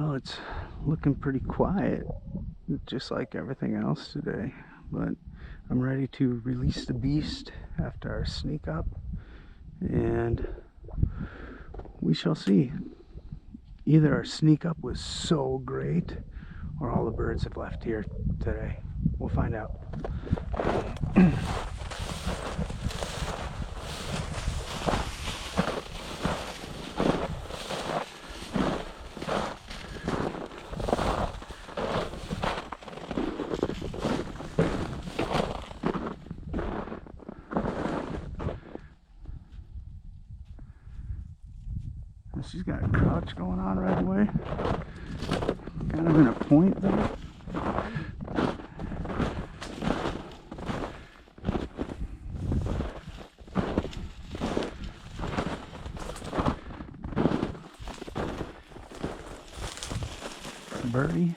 Well, it's looking pretty quiet, just like everything else today, but I'm ready to release the beast after our sneak up, and we shall see. Either our sneak up was so great or all the birds have left here today. We'll find out. She's got a crouch going on right away. Kind of in a point there. Birdie.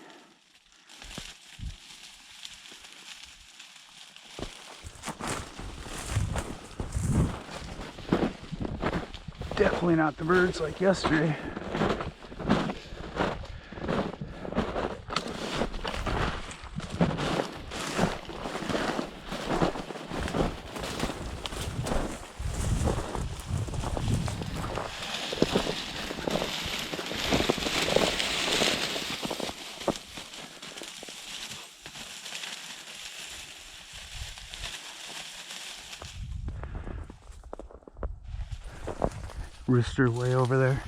Definitely not the birds like yesterday. Rooster way over there.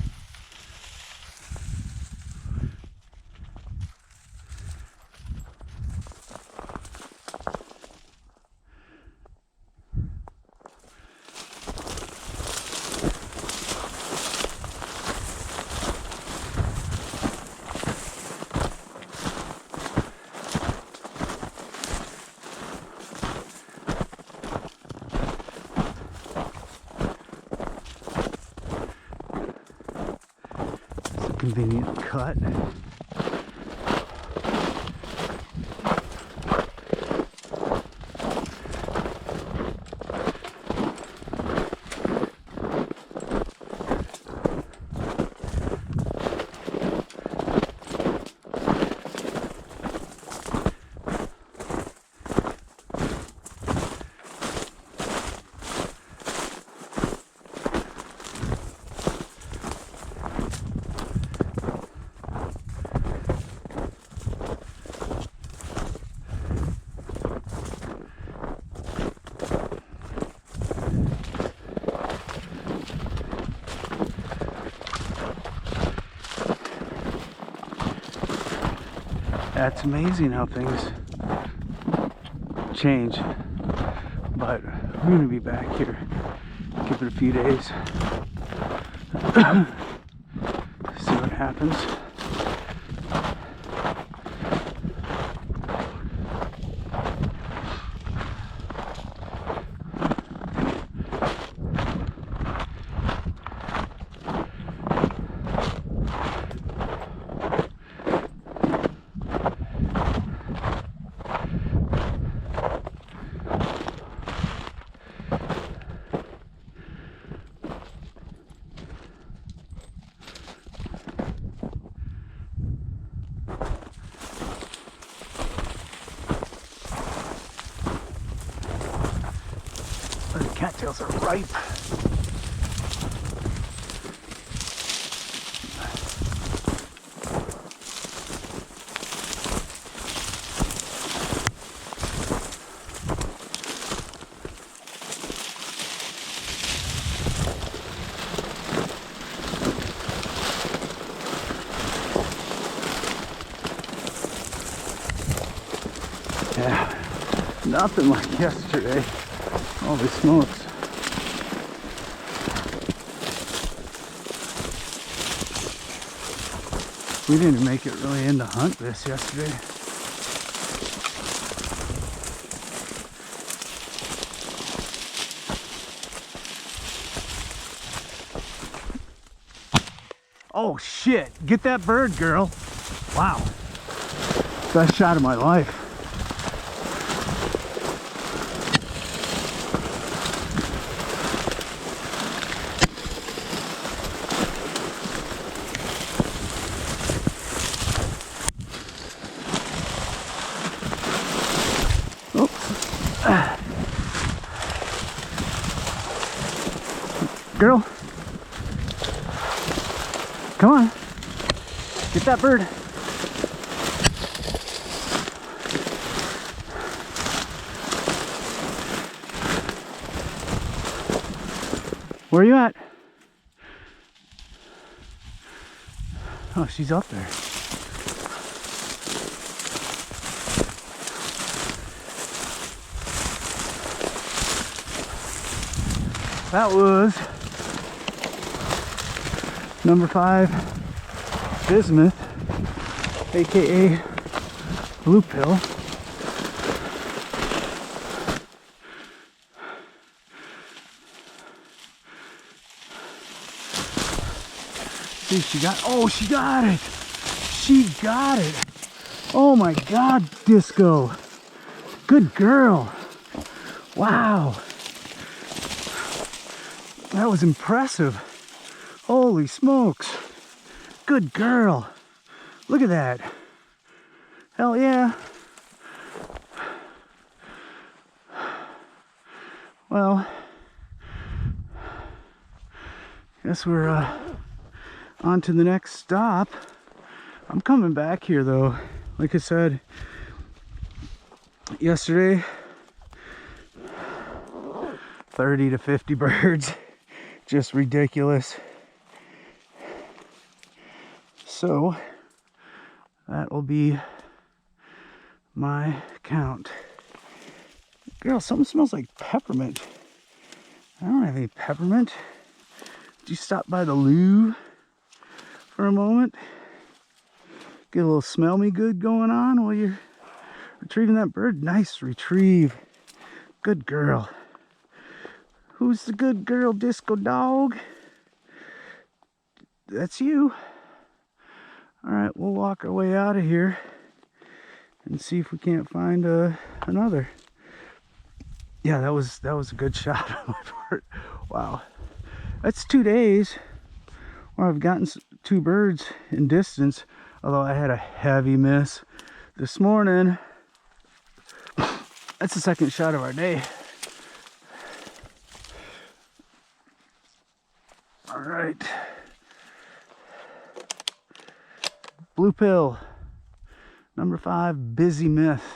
Convenient cut. That's amazing how things change, but we're going to be back here. Give it a few days. See what happens. The cattails are ripe. Yeah, nothing like yesterday. Holy smokes. We didn't make it really in to hunt this yesterday. Oh shit, get that bird, girl. Wow. Best shot of my life. girl. Come on. Get that bird. Where are you at? Oh, she's up there. That was number 5 bismuth, aka blue pill. See, she got it. She got it. Oh my God, Disco. Good girl. Wow. That was impressive. Holy smokes. Good girl. Look at that. Hell yeah. Well, guess we're on to the next stop. I'm coming back here though. Like I said yesterday, 30 to 50 birds. Just ridiculous. So that will be my count. Girl, something smells like peppermint. I don't have any peppermint. Did you stop by the loo for a moment? Get a little smell me good going on while you're retrieving that bird? Nice retrieve. Good girl. Who's the good girl, Disco Dog? That's you. All right, we'll walk our way out of here and see if we can't find another. Yeah, that was a good shot on my part. Wow, that's 2 days where I've gotten 2 birds in distance. Although I had a heavy miss this morning. That's the second shot of our day. All right. Blue pill, number 5, busy myth.